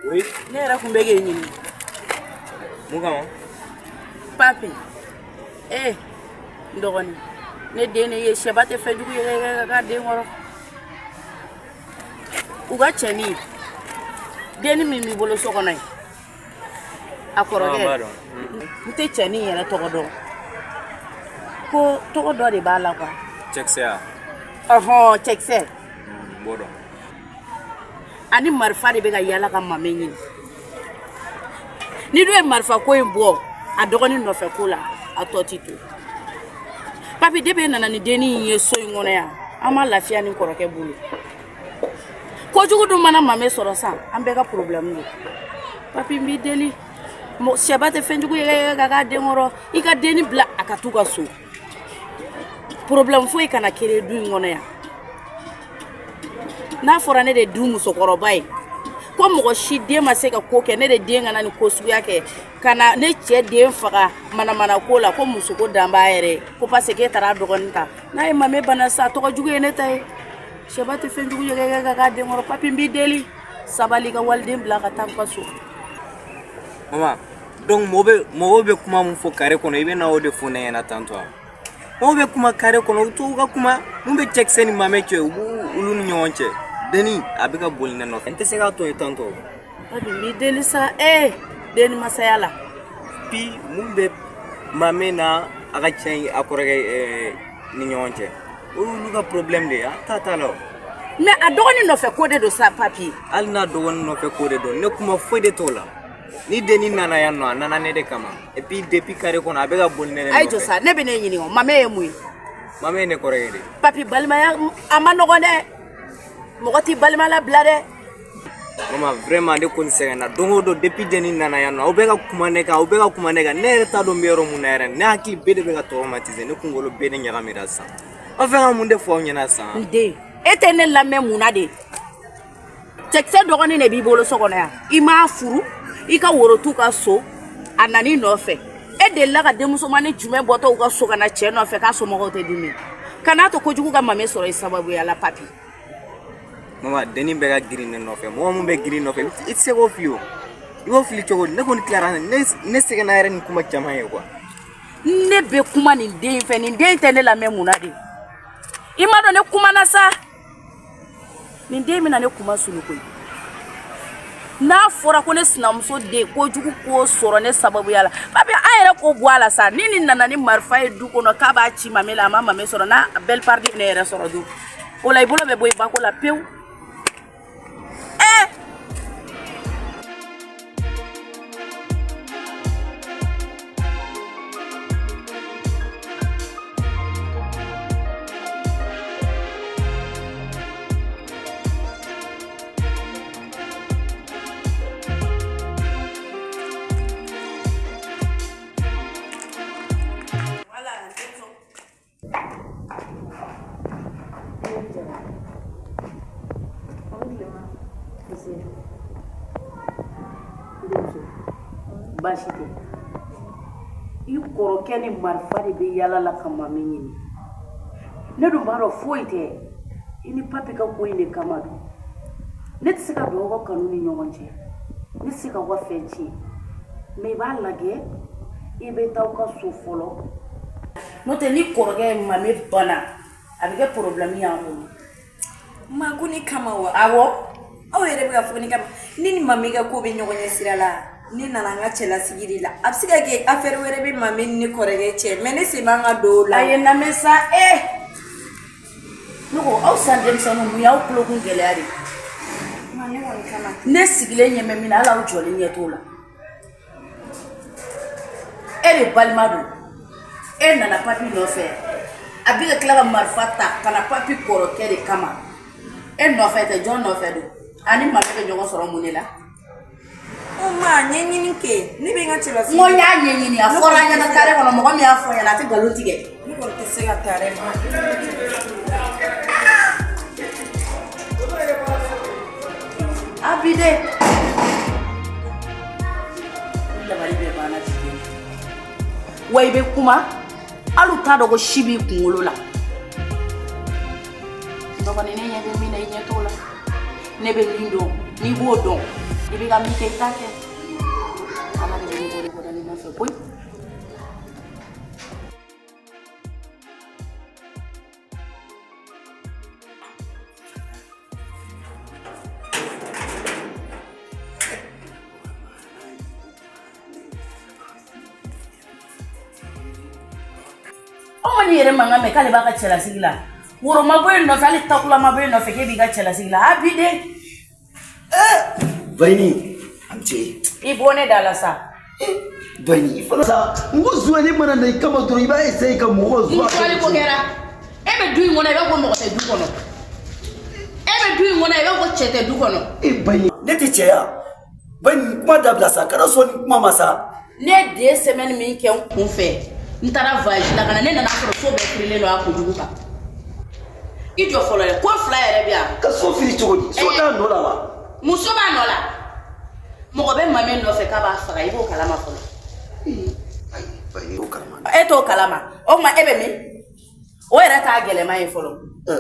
Oui. Ne yɛrɛ kun bɛ k'e ɲini. Mun kama? Papi. N dɔgɔnin. Ne den ne ye sɛba tɛ fɛn jugu ye ka den kɔrɔ. U ka cɛnin. Den min b'i bolo so kɔnɔ ye. A kɔrɔkɛ. N tɛ cɛnin yɛrɛ tɔgɔ dɔn. Ko tɔgɔ dɔ de b'a la quoi. Cɛkisɛya. Ɔhɔn, cɛkisɛ. B'o dɔn. Ani marifa de bɛ ka yala ka mame ɲini. Ni dun ye marifa ko in bɔ a dɔgɔnin nɔfɛ ko la, a tɔ ti to. Papi de bɛ nana ni dennin ye so in kɔnɔ yan, an ma lafiya ni kɔrɔkɛ bolo. Kojugu dun mana mame sɔrɔ san, an bɛɛ ka problème ye. Papi n b'i deli. Sɛba tɛ fɛn jugu ye ka k'a den kɔrɔ, i ka dennin bila a ka t'u ka so. Problème foyi kana créer du in kɔnɔ yan. N'a fɔra ne de du musokɔrɔba ye ko mɔgɔ si den ma se ka ko kɛ ne de den kana ni ko suguya kɛ kana ne cɛ den faga manamana ko la ko musoko dan b'a yɛrɛ ko parce que e taara dɔgɔnin ta n'a ye mame bana sa tɔgɔ jugu ye ne ta ye sɛba tɛ fɛn jugu ye ka k'a den kɔrɔ papi n b'i deli sabali ka waliden bila ka taa n ka so. Mama, donc mɔgɔw bɛ kuma mun fɔ carré kɔnɔ i bɛ na o de fɔ ne ɲɛna tantôt. Mɔgɔw bɛ kuma carré kɔnɔ u to u ka kuma mun bɛ cɛkisɛ ni mame cɛ u b'u olu ni ɲɔgɔn cɛ. Deni a bɛ ka boli ne nɔfɛ n tɛ se k'a to yen tantôt. Papi n b'i deli sa deni masaya la. Bi mun bɛ mame na a ka cɛ a kɔrɔkɛ ni ɲɔgɔn cɛ o y'olu ka problème de ye a t'a la o. Mais a dɔgɔnin nɔfɛ ko de don sa papi. Hali n'a dɔgɔnin nɔfɛ ko de don ne kuma foyi de t'o la. Ni deni nana yan nɔ a nana ne de kama et puis depuis carré kɔnɔ a bɛ ka boli ne nɔfɛ. Ayi jɔ sa ne bɛ ne ɲininka o mame ye mun ye. Mame ye ne kɔrɔkɛ de. Papi balimaya a ma nɔgɔn dɛ. Mɔgɔ t'i balima labila dɛ. Mama vraiment ne kɔni sɛgɛnna don o don depuis deni nana yan nɔ aw bɛ ka kuma ne kan ne yɛrɛ t'a dɔn n bɛ yɔrɔ mun na yɛrɛ ne hakili bɛɛ de bɛ ka traumatiser ne kunkolo bɛɛ de ɲagamira sisan aw fɛ ka mun de fɔ aw ɲɛna sisan. N den e tɛ ne lamɛn mun na de cɛkisɛ dɔgɔnin de b'i bolo so kɔnɔ yan i m'a furu i ka woro t'u ka so a nani nɔfɛ e delila ka denmusomani jumɛn bɔtɔ u ka so ka na cɛ nɔfɛ k'a somɔgɔw tɛ dimi kan'a to kojugu ka mame sɔrɔ i sababuya la papi. Mama deni bɛ ka girin ne nɔfɛ mɔgɔ mun bɛ girin nɔfɛ i tɛ se k'o fili o i b'o fili cogo di ne kɔni tilara ne sɛgɛnna yɛrɛ ni kuma caman ye quoi. Ne bɛ kuma nin den fɛ nin den tɛ ne lamɛn mun na de i ma dɔn ne kumana sa nin den bɛna ne kuma sunu koyi n'a fɔra ko ne sinamuso den kojugu ko sɔrɔ ne sababuya la papi an yɛrɛ ko bɔ a la sa ni nin nana ni marifa ye du kɔnɔ k'a b'a ci mame la a ma mame sɔrɔ n'a belle partie ne yɛrɛ sɔrɔ du o la i bolo bɛ bɔ i bako la pewu. Baasi tɛ i kɔrɔkɛ ni marifa de bɛ yala la ka mame ɲini ne dun b'a dɔn foyi tɛ i ni papi ka ko in de kama don ne tɛ se ka don aw ka kanu ni ɲɔgɔn cɛ ne tɛ se ka wa fɛn tiɲɛ mais i b'a lajɛ i bɛ taa aw ka so fɔlɔ n'o tɛ ni kɔrɔkɛ ye mame bana a bɛ kɛ problème y'an bolo. Ma ko ni kama wa awɔ aw yɛrɛ bɛ ka fɔ ni kama ni ni mame ka ko bɛ ɲɔgɔn ɲɛ sira la ni nana an ka cɛlasigi de la a bɛ se ka kɛ affaire wɛrɛ bɛ mame ni ne kɔrɔkɛ cɛ mais ne sen b'an ka don o la. a ye n lamɛn sa ne ko aw san denmisɛnninw mun y'aw tulokun gɛlɛya de ne sigilen ɲɛ bɛ min na hali aw jɔlen ɲɛ t'o la e de balima don e nana papi nɔfɛ a bɛ ka tila ka marifa ta ka na papi kɔrɔkɛ de kama e nɔfɛ tɛ jɔn nɔfɛ don ani maa bɛ ɲɔgɔn sɔrɔ mun de la o ma ɲɛɲini kɛ ne bɛ n ka cɛlasigi n ko n y'a ɲɛɲini a fɔra an ɲɛna kare kɔnɔ mɔgɔ min y'a fɔ ɲɛna a tɛ nkalon tigɛ ne kɔni tɛ se ka taa dɛ Abide. Dabali bɛ banna tigɛ. Wa i bɛ kuma hali t'a dɔn ko si b'i kunkolo la. Dɔgɔnin ne ɲɛ bɛ min na i ɲɛ t'o la. Ne bɛ min dɔn n'i b'o dɔn i bɛ ka min kɛ i t'a kɛ. Ala de bɛ ne bɔ ne nɔfɛ koyi. Ni yɛrɛ mankan mɛn k'ale b'a ka cɛlasigi la woro ma bɔ yen nɔfɛ hali takula ma bɔ yen nɔfɛ k'e b'i ka cɛlasigi la Abide Bayini am ce i bɔ ne da la sa Bayini fana sa n ko zuwa ne mana na i kama dɔrɔn i b'a essayer ka mɔgɔ zuwa musoyali ko kɛra e bɛ du in kɔnɔ i b'a fɔ mɔgɔ tɛ du kɔnɔ e bɛ du in kɔnɔ i b'a fɔ cɛ tɛ du kɔnɔ Bayini ne tɛ cɛ ya Bayini kuma dabila sa kana sɔn ni kuma ma sa ne de ye semaine min kɛ n kun fɛ n taara voyage la ka na ne nana sɔrɔ so bɛɛ firilen don a kojugu kan i jɔ fɔlɔ dɛ ko fila yɛrɛ bɛ yan ka so firi cogo di so t'a nɔ la wa muso b'a nɔ la mɔgɔ bɛ maa min nɔfɛ k'a b'a faga i b'o kalama fɔlɔ Bayini o kalama e t'o kalama o tuma e bɛ min o yɛrɛ t'a gɛlɛma ye fɔlɔ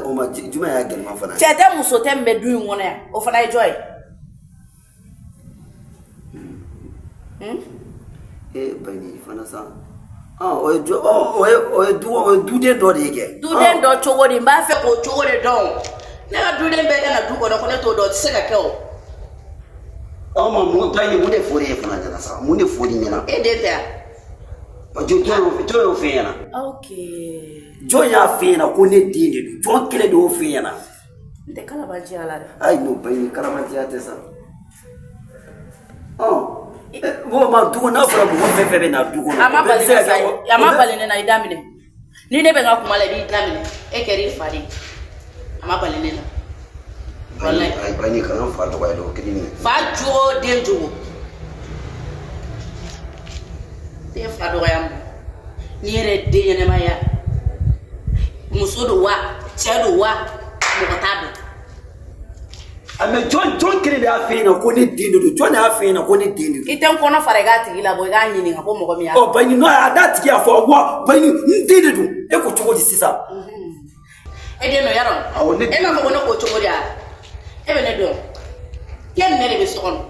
o ma jumɛn y'a gɛlɛma fana cɛ tɛ muso tɛ min bɛ du in kɔnɔ yan o fana ye jɔn ye Bayini fana sa o ye duden dɔ de ye kɛ duden dɔ cogo di n b'a fɛ k'o cogo de dɔn ne ka duden bɛɛ ka na du kɔnɔ ko ne t'o dɔn o tɛ se ka kɛ o ma Bayini mun de fɔr'i ye fana ɲɛna sa mun de fɔr'i ɲɛna e den tɛ yan jɔn y'o f'e ɲɛna ok jɔn y'a f'e ɲɛna ko ne den de don jɔn kelen de y'o f'e ɲɛna n tɛ kalabanciya la dɛ ayi n'o Bayini kalabanciya tɛ sa bon ma du kɔnɔ n'a fɔra mɔgɔ fɛn fɛn bɛ na du kɔnɔ a ma bali ne na i daminɛ ni ne bɛ n ka kuma la i b'i daminɛ e kɛra i fa de ye a ma bali ne na ayi Bayini kana fa dɔgɔya dɛ o kelen ye fa jogo den jogo den fa dɔgɔya ma n'i yɛrɛ den ɲɛnɛmaya muso don wa cɛ don wa mɔgɔ t'a dɔn mais jɔn kelen de y'a f'e ɲɛna ko ne den de don jɔn de y'a f'e ɲɛna ko ne den de don i tɛ n kɔnɔ fara i k'a tigi labɔ i k'a ɲininka ko mɔgɔ min y'a Bayini n'o a n'a tigi y'a fɔ wa Bayini n den de don e ko cogo di sisan e den dɔ yarɔ e b'a fɔ ko ne k'o cogo di ya e bɛ ne dɔn e ni ne de bɛ so kɔnɔ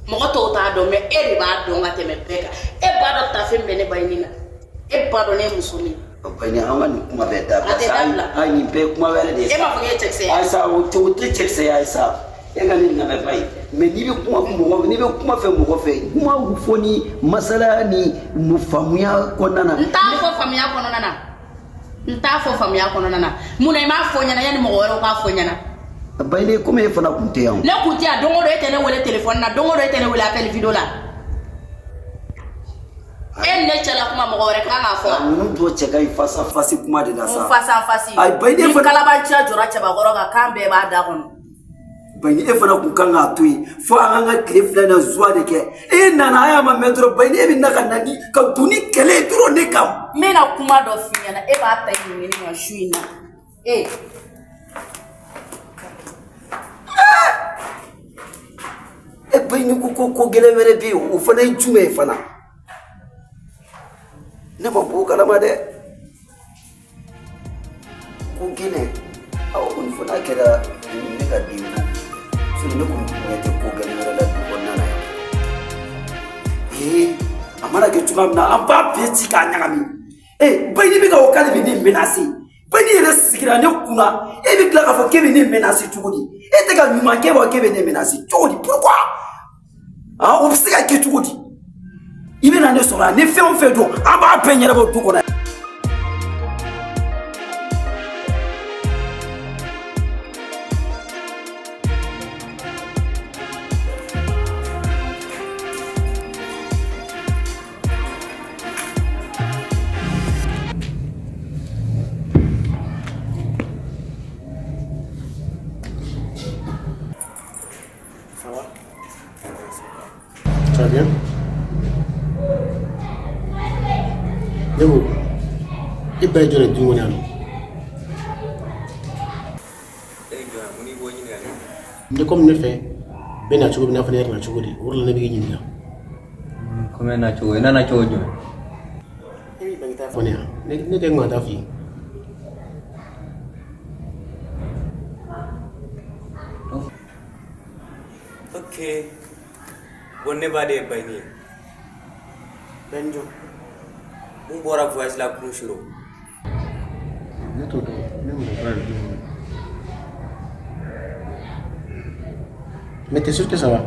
mɔgɔ tɔw t'a dɔn mais e de b'a dɔn ka tɛmɛ bɛɛ kan e b'a dɔn tafe min bɛ ne Bayini na e b'a dɔn ne ye muso min Bayini an ka nin kuma bɛɛ dabila sa nin bɛɛ kuma wɛrɛ de ye e m'a fɔ k'e ye cɛkisɛ ye ayi sa o tɛ cɛkisɛya ye sa e ka ne lamɛn Bayi mais n'i bɛ kuma fɛ mɔgɔ fɛ kuma fɔ ni masala ni faamuya kɔnɔna na n t'a fɔ faamuya kɔnɔna na mun na i m'a fɔ ɲɛna yanni mɔgɔ wɛrɛw k'a fɔ ɲɛna Bayini komi e fana kun tɛ yan ne kun tɛ yan don o don e tɛ ne wele téléphone na don o don e tɛ ne wele appel vidéo la e ne cɛla kuma mɔgɔ wɛrɛ kan k'a fɔ ninnu dɔ cɛ ka ɲi face à face kuma de la sa n face à face ayi Bayini ni kalabanciya jɔra cɛbakɔrɔ kan kan bɛɛ b'a da kɔnɔ Bayini e fana kun kan k'a to yen fo an ka tile fila in na zuwa de kɛ e nana a y'a ma mɛn dɔrɔn Bayini e bɛ na ka na ni ka don ni kɛlɛ ye dɔrɔn ne kan n bɛna kuma dɔ f'i ɲɛna e b'a ta i ɲinini kan su in na Bayini ko gɛlɛn wɛrɛ bɛ yen o fana ye jumɛn ye fana ne ma bɔ o kalama dɛ ko gɛlɛn nin fana kɛra ne ka den ko ne kun ɲɛ tɛ ko gɛlɛn wɛrɛ la du kɔnɔna na yan a mana kɛ cogoya min na an b'a bɛɛ ci k'a ɲagami Bayini bɛ ka o k'ale bɛ ne menacer Bayini yɛrɛ sigira ne kunna e bɛ tila k'a fɔ k'e bɛ ne menacer cogo di e tɛ ka ɲuman kɛ wa k'e bɛ ne menacer cogo di pourquoi o bɛ se ka kɛ cogo di i bɛ na ne sɔrɔ yan ni fɛn o fɛn don an b'a bɛɛ ɲɛnabɔ du kɔnɔ Nebo, e ba jore du wona no. Ne comme ne fait ben na chugo na fa na chugo di wurla na bi nyi. Come na chugo na chugo jo. E ba ta fa ne de ngata fi. Okay. Bonne ba de bayni. Benjo. Mun bora voyage la pour shiro. Ne to do, ne mo ba di. Mais t'es sûr que ça va?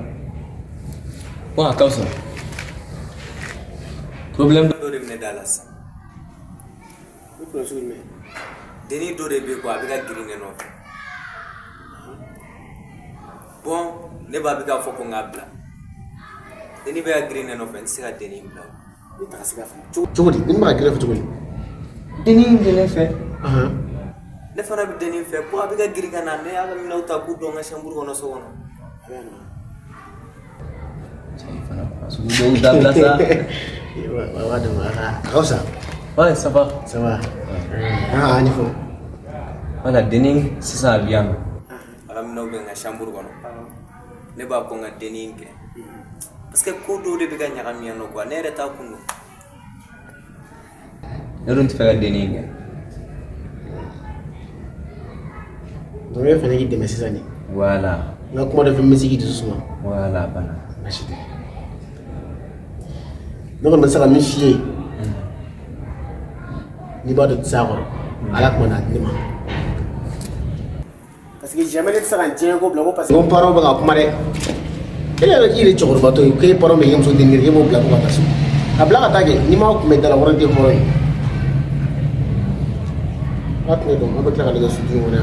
Bon, à cause problème de me Dallas. Le problème mais Denis do de be quoi avec green no. Bon, ne ba bi ka foko ngabla. Denis be green no fen sika Denis bla. ni ta siga fa. Chugo di, ni ma gele fa chugo di. Denis de le fait. Ne fana bi Denis fait quoi avec green na ne aga mi na ta ku do nga shambur wono so wono. Sudah belas lah. Waduh, kau sah? Ouais, ça va. Ça va. Ah, ni fo. Voilà, dening sisa biam. Alam no be nga shambur wono. Ne ba ko nga Denis ke. Parce que ko do de be ga nyaka mi no quoi ne reta kunu. Ne runt faire dening. Donc il fallait qu'il démesse ça ni. Voilà. Na kuma da film musique doucement. Voilà, bana. Merci. Donc on sera méfier. Ni ba de ça ala kuma na ni ma. Parce que jamais les sera tient ko bloco parce que on parle ba kuma de. Ele ala kiri chokor ba to ke paro me yam so dinir ke mo bloco ba tasu. Abla ka tage ni ma ko me dala wora de horo. Atne do ma ba kala ga su di wona.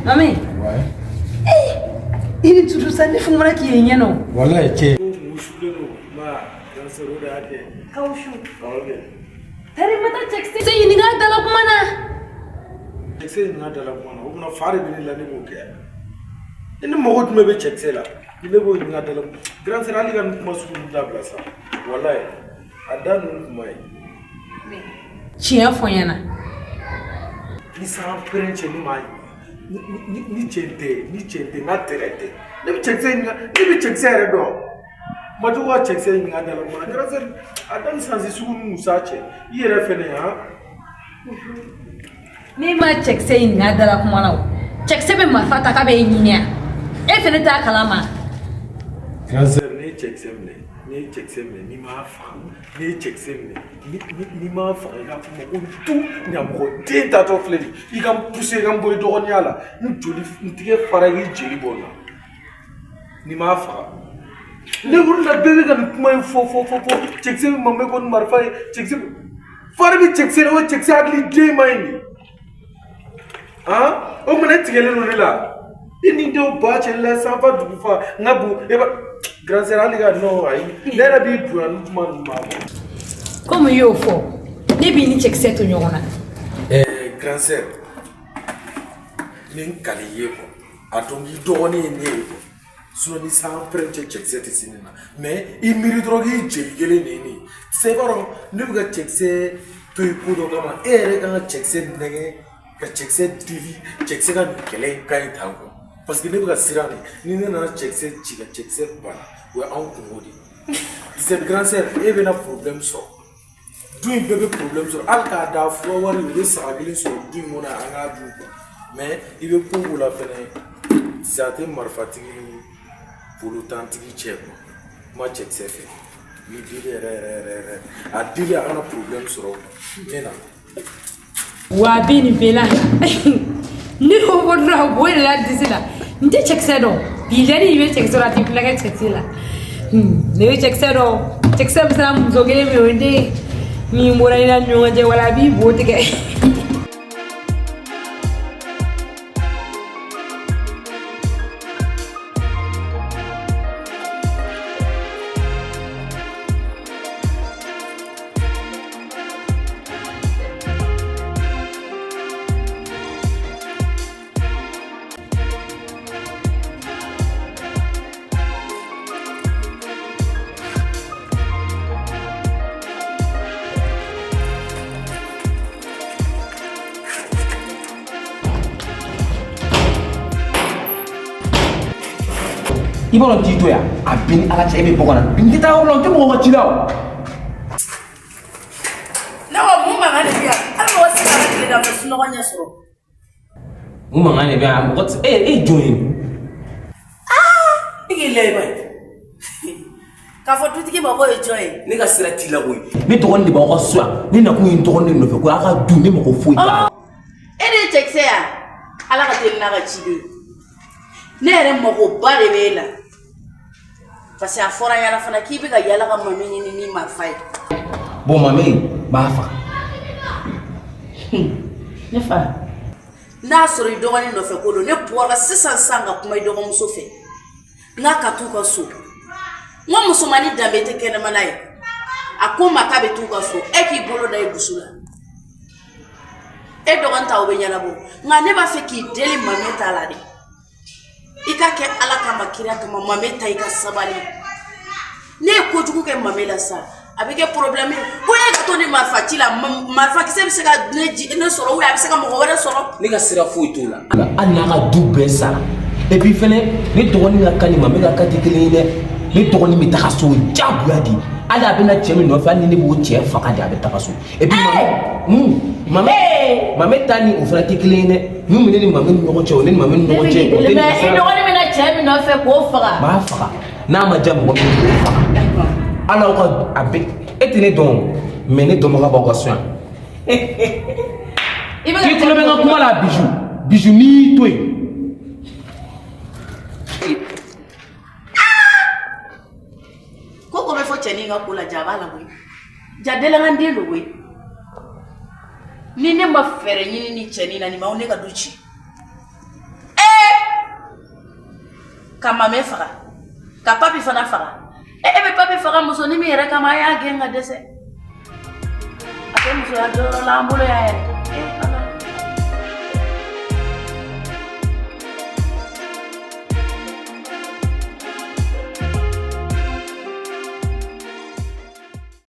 Mami. Ouais. Il est tout ça, il faut que tu aies un nom. Voilà, ok. Kaushu. Tari mata check say ni ga dala kuma na. Check na dala kuma na. Una fare bini la ni mo ke. Ina mo ko me be check la. Ile bo ni ga dala. Grand sera ali ga kuma su da blasa. Wallahi. Adan kuma yi. Chia fonyana. Ni sa prenche ni mai. Ni chente na terete. Ni bi check say re do. Maju wa check say ni ga dala kuma. Grand sera adan sanzi su mu sache. Yere fene ha. Ni ma check say ni ga dala kuma na. Check say be ma fata ka be nyinia. E fene ta kalama. Grand sera ni check say me ni ma fa. Ni check say me. Ni ma fa ga kuma ko tu nya mo tin ta to fleli. I ga pousser ga boy do nyala. Ni joli ntige faragi jeli bona. Ni ma fa. Ne wul na bebe ga kuma fo check say me me ko marfa check say faragi check say o check say agli game mai. Ah? O mena tigele no la. Ini do ba chelle sa fa du fa ngabu e ba grand sera liga no ai. Lera bi buan man ma. Como eu for. Ne bi ni check set to nyona. Grand sera. Nin kaliye ko. Atongi do ni so ni sa prendre check set sinina. Mais il miri drogi jegele ni. C'est bon, ne ga check set to ko do kama ere ga check set nege ka check set TV check set ga kele kai tango. Parce que ne ga sirani ni na check set chiga check set ba. We an kumodi. C'est grand sœur e be na problème so. Du bébé problème so al ka da fo wari we sa gele so du mona anga du. Mais il veut pour la fene. Certains marfatigi pour le temps qui check. Moi check c'est fait. Mi dire a dire a un problème sur nena. Wa bini bela. Ni ho bodra bo la disila. Nte check sedo. Bilani ibe check sora ti plaga check sila. Ne check sedo. Check sem sram zogele mi wende. Mi mora ina nyonje wala bi bo tike. I b'a dɔn t'i to yan a bin ala cɛ e bɛ bɔ ka na bin tɛ taa yɔrɔ la o tɛ mɔgɔ ka ci la o. Ne ko mun mankan de bɛ yan hali mɔgɔ si kana tile ka fɛ sunɔgɔ ɲɛ sɔrɔ. Mun mankan de bɛ yan mɔgɔ tɛ e jɔn ye. I k'i lɛ ba ye k'a fɔ dutigi ma ko ye jɔn ye. Ne ka sira t'i la koyi ne dɔgɔnin de b'aw ka so yan ne nakun ye n dɔgɔnin de nɔfɛ ko aw ka dun ne mɔgɔ foyi t'a la. E de ye cɛkisɛ yan ala ka teli n'a ka ciden ne yɛrɛ magoba de bɛ e la parce que a fɔra yala fana k'i bɛ ka yala ka mami ɲini ni marifa ye. Bon mami b'a faga. Ne fa n'a sɔrɔ i dɔgɔnin nɔfɛ ko don ne bɔra sisan ka kuma i dɔgɔmuso fɛ n k'a ka t'u ka so n ko musomanin danbe tɛ kɛnɛmana ye a ko n ma k'a bɛ t'u ka so e k'i bolo da i dusu la e dɔgɔnin ta o bɛ ɲɛnabɔ nka ne b'a fɛ k'i deli mami ta la de i ka kɛ ala kama kira kama mami ta i ka sabali ne ye kojugu kɛ mami la sa a bɛ kɛ problème ye ko e ka to ni marifa ci la marifa kisɛ bɛ se ka ne sɔrɔ ou bien a bɛ se ka mɔgɔ wɛrɛ sɔrɔ. Ne ka sira foyi t'o la. Hali n'a ka du bɛɛ sara et puis fɛnɛ ne dɔgɔnin ka kan ni mami ka kan tɛ kelen ye dɛ ne dɔgɔnin bɛ taga so diyagoya de hali a bɛna cɛ min nɔfɛ hali ni ne b'o cɛ faga de a bɛ taga so et puis mami ta ni o fana tɛ kelen ye dɛ min bɛ ne ni mami ni ɲɔgɔn cɛ o ne ni mami ni ɲɔgɔn cɛ o tɛ nin mais i dɔgɔnin bɛna cɛ min nɔfɛ k'o faga. B'a faga n'a ma diya mɔgɔ min k'o faga hali aw ka a bɛ e tɛ ne dɔn mais ne dɔnbaga b'aw ka so yan. K'i tulo bɛ n ka kuma la Bijou n'i y'i to yen. Ko bɛ fɔ cɛnin ka ko la ja b'a la koyi ja delanganden don koyi ni ne ma fɛɛrɛ ɲini ni cɛnin na nin ma ne ka du ci ka mame faga ka papi fana faga e bɛ papi faga musonin min yɛrɛ kama a y'a gɛn ka dɛsɛ a tɛ musoya jɔyɔrɔ la an bolo yan yɛrɛ